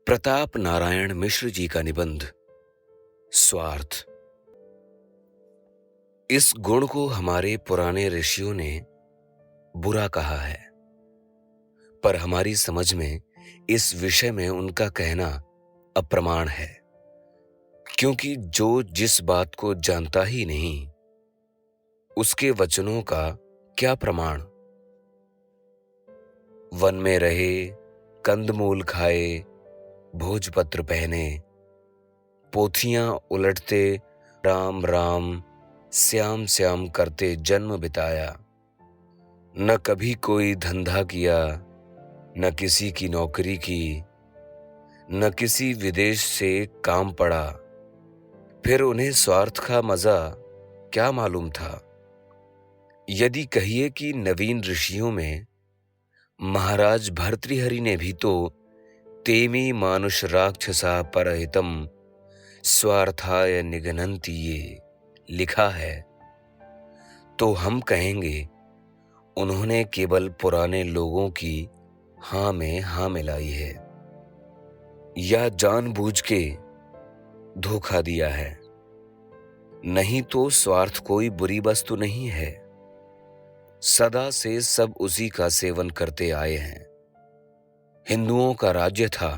प्रताप नारायण मिश्र जी का निबंध स्वार्थ। इस गुण को हमारे पुराने ऋषियों ने बुरा कहा है, पर हमारी समझ में इस विषय में उनका कहना अप्रमाण है, क्योंकि जो जिस बात को जानता ही नहीं, उसके वचनों का क्या प्रमाण। वन में रहे, कंदमूल खाए, भोजपत्र पहने, पोथियां उलटते, राम राम श्याम श्याम करते जन्म बिताया। न कभी कोई धंधा किया, न किसी की नौकरी की, न किसी विदेश से काम पड़ा, फिर उन्हें स्वार्थ का मजा क्या मालूम था। यदि कहिए कि नवीन ऋषियों में महाराज भर्तृहरि ने भी तो तेमी मानुष राक्षसा परहितम स्वार्थाय निघ्नन्ति ये लिखा है, तो हम कहेंगे उन्होंने केवल पुराने लोगों की हां में हां मिलाई है, या जानबूझ के धोखा दिया है। नहीं तो स्वार्थ कोई बुरी वस्तु नहीं है, सदा से सब उसी का सेवन करते आए हैं। हिंदुओं का राज्य था,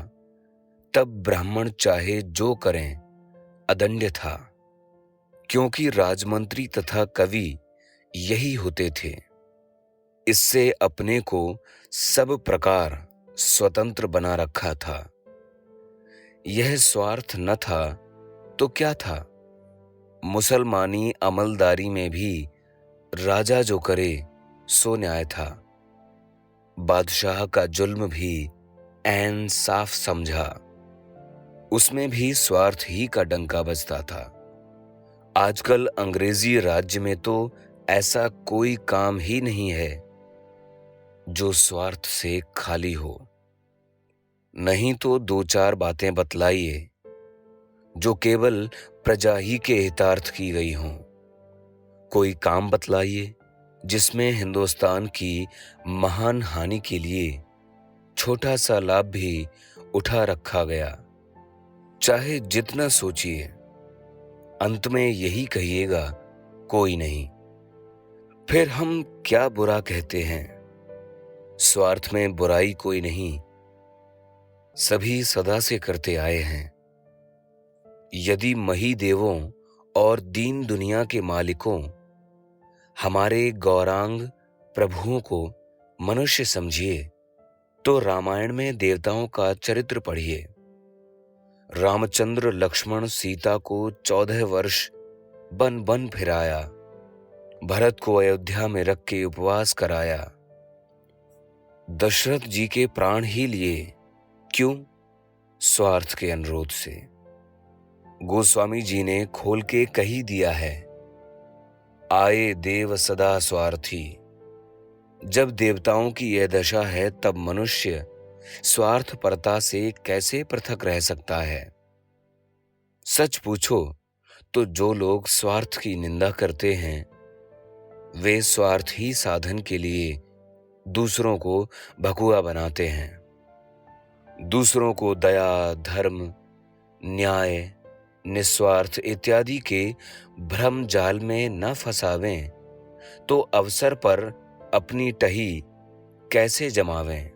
तब ब्राह्मण चाहे जो करें अदंड्य था, क्योंकि राजमंत्री तथा कवि यही होते थे। इससे अपने को सब प्रकार स्वतंत्र बना रखा था। यह स्वार्थ न था तो क्या था। मुसलमानी अमलदारी में भी राजा जो करे सो न्याय था। बादशाह का जुल्म भी ऐन साफ समझा, उसमें भी स्वार्थ ही का डंका बजता था। आजकल अंग्रेजी राज्य में तो ऐसा कोई काम ही नहीं है जो स्वार्थ से खाली हो। नहीं तो दो चार बातें बतलाइए जो केवल प्रजा ही के हितार्थ की गई हों। कोई काम बतलाइए जिसमें हिंदुस्तान की महान हानि के लिए छोटा सा लाभ भी उठा रखा गया। चाहे जितना सोचिए, अंत में यही कहिएगा कोई नहीं। फिर हम क्या बुरा कहते हैं। स्वार्थ में बुराई कोई नहीं, सभी सदा से करते आए हैं। यदि मही देवों और दीन दुनिया के मालिकों हमारे गौरांग प्रभुओं को मनुष्य समझिए, तो रामायण में देवताओं का चरित्र पढ़िए। रामचंद्र लक्ष्मण सीता को 14 वर्ष बन बन फिराया, भरत को अयोध्या में रख के उपवास कराया, दशरथ जी के प्राण ही लिए। क्यों? स्वार्थ के अनुरोध से। गोस्वामी जी ने खोल के कही दिया है, आए देव सदा स्वार्थी। जब देवताओं की यह दशा है, तब मनुष्य स्वार्थपरता से कैसे पृथक रह सकता है। सच पूछो तो जो लोग स्वार्थ की निंदा करते हैं, वे स्वार्थ ही साधन के लिए दूसरों को भगुआ बनाते हैं। दूसरों को दया, धर्म, न्याय, निस्वार्थ इत्यादि के भ्रम जाल में न फंसावें, तो अवसर पर अपनी टही कैसे जमावें।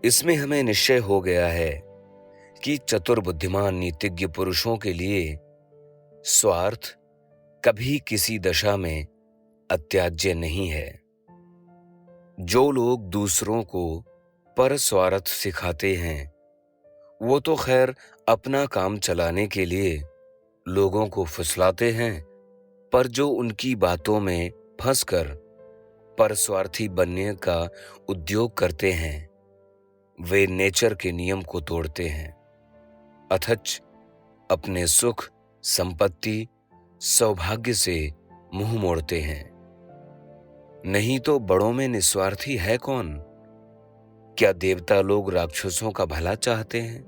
इसमें हमें निश्चय हो गया है कि चतुर बुद्धिमान नीतिज्ञ पुरुषों के लिए स्वार्थ कभी किसी दशा में अत्याज्य नहीं है। जो लोग दूसरों को पर स्वार्थ सिखाते हैं, वो तो खैर अपना काम चलाने के लिए लोगों को फुसलाते हैं, पर जो उनकी बातों में फंसकर परस्वार्थी बनने का उद्योग करते हैं, वे नेचर के नियम को तोड़ते हैं, अथच अपने सुख, संपत्ति, सौभाग्य से मुंह मोड़ते हैं। नहीं तो बड़ों में निस्वार्थी है कौन? क्या देवता लोग राक्षसों का भला चाहते हैं?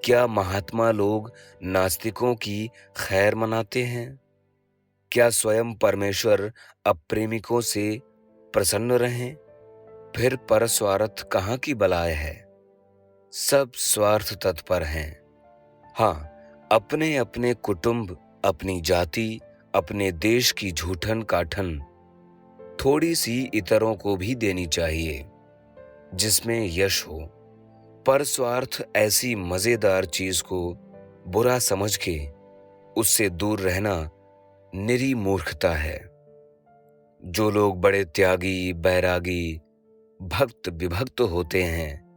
क्या महात्मा लोग नास्तिकों की खैर मनाते हैं? क्या स्वयं परमेश्वर अप्रेमिकों से प्रसन्न रहें? फिर परस्वार्थ कहाँ की बलाय है। सब स्वार्थ तत्पर हैं। हाँ, अपने अपने कुटुंब, अपनी जाति, अपने देश की झूठन काठन थोड़ी सी इतरों को भी देनी चाहिए, जिसमें यश हो। पर स्वार्थ ऐसी मजेदार चीज को बुरा समझ के उससे दूर रहना निरी मूर्खता है। जो लोग बड़े त्यागी, बैरागी, भक्त विभक्त होते हैं,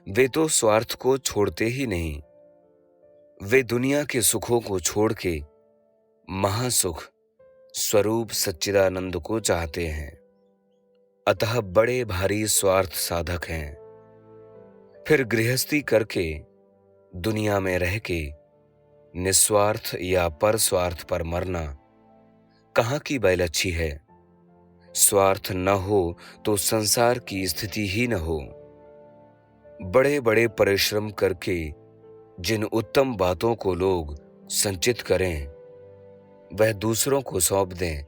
वे तो स्वार्थ को छोड़ते ही नहीं। वे दुनिया के सुखों को छोड़ के महासुख स्वरूप सच्चिदानंद को चाहते हैं। अतः बड़े भारी स्वार्थ साधक हैं। फिर गृहस्थी करके, दुनिया में रह के निस्वार्थ या पर स्वार्थ पर मरना कहाँ की बैल अच्छी है। स्वार्थ न हो तो संसार की स्थिति ही न हो। बड़े बड़े परिश्रम करके जिन उत्तम बातों को लोग संचित करें, वह दूसरों को सौंप दें,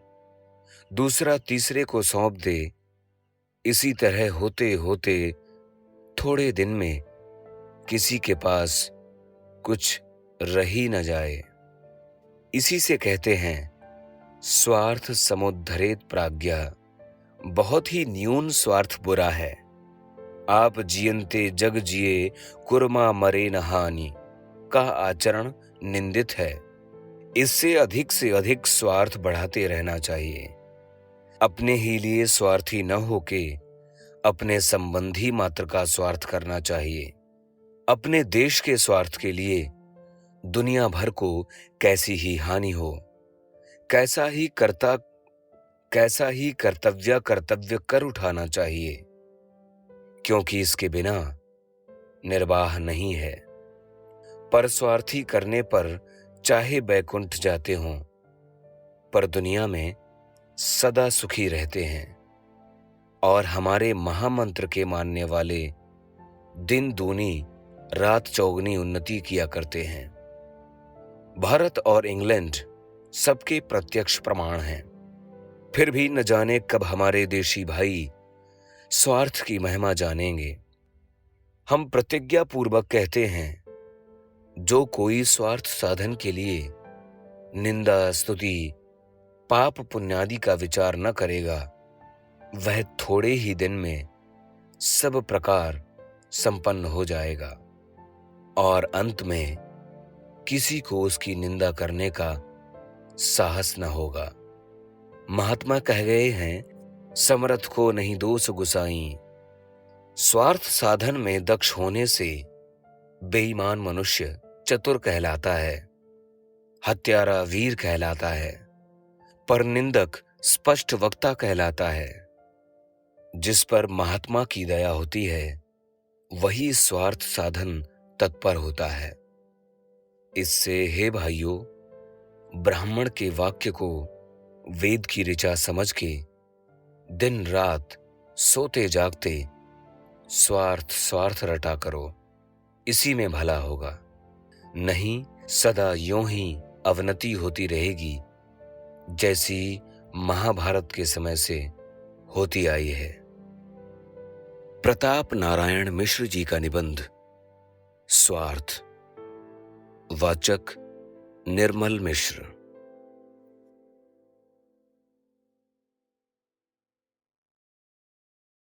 दूसरा तीसरे को सौंप दे। इसी तरह होते होते थोड़े दिन में किसी के पास कुछ रह ही न जाए। इसी से कहते हैं स्वार्थ समुद्धरेत प्राज्ञा। बहुत ही न्यून स्वार्थ बुरा है। आप जियंते जग जिए कुरमा मरे न हानि का आचरण निंदित है। इससे अधिक से अधिक स्वार्थ बढ़ाते रहना चाहिए। अपने ही लिए स्वार्थी न होके अपने संबंधी मात्र का स्वार्थ करना चाहिए। अपने देश के स्वार्थ के लिए दुनिया भर को कैसी ही हानि हो, कैसा ही कर्तव्य कर उठाना चाहिए, क्योंकि इसके बिना निर्वाह नहीं है। पर स्वार्थी करने पर चाहे बैकुंठ जाते हों, पर दुनिया में सदा सुखी रहते हैं। और हमारे महामंत्र के मानने वाले दिन दूनी रात चौगनी उन्नति किया करते हैं। भारत और इंग्लैंड सबके प्रत्यक्ष प्रमाण हैं। फिर भी न जाने कब हमारे देशी भाई स्वार्थ की महिमा जानेंगे। हम प्रतिज्ञा पूर्वक कहते हैं, जो कोई स्वार्थ साधन के लिए निंदा, स्तुति, पाप पुण्यादि का विचार न करेगा, वह थोड़े ही दिन में सब प्रकार संपन्न हो जाएगा और अंत में किसी को उसकी निंदा करने का साहस न होगा। महात्मा कह गए हैं, समर्थ को नहीं दोष गुसाई। स्वार्थ साधन में दक्ष होने से बेईमान मनुष्य चतुर कहलाता है, हत्यारा वीर कहलाता है, पर निंदक स्पष्ट वक्ता कहलाता है। जिस पर महात्मा की दया होती है, वही स्वार्थ साधन तत्पर होता है। इससे हे भाइयों, ब्राह्मण के वाक्य को वेद की ऋचा समझ के दिन रात सोते जागते स्वार्थ रटा करो, इसी में भला होगा। नहीं सदा यों ही अवनति होती रहेगी, जैसी महाभारत के समय से होती आई है। प्रताप नारायण मिश्र जी का निबंध स्वार्थ। वाचक निर्मल मिश्र।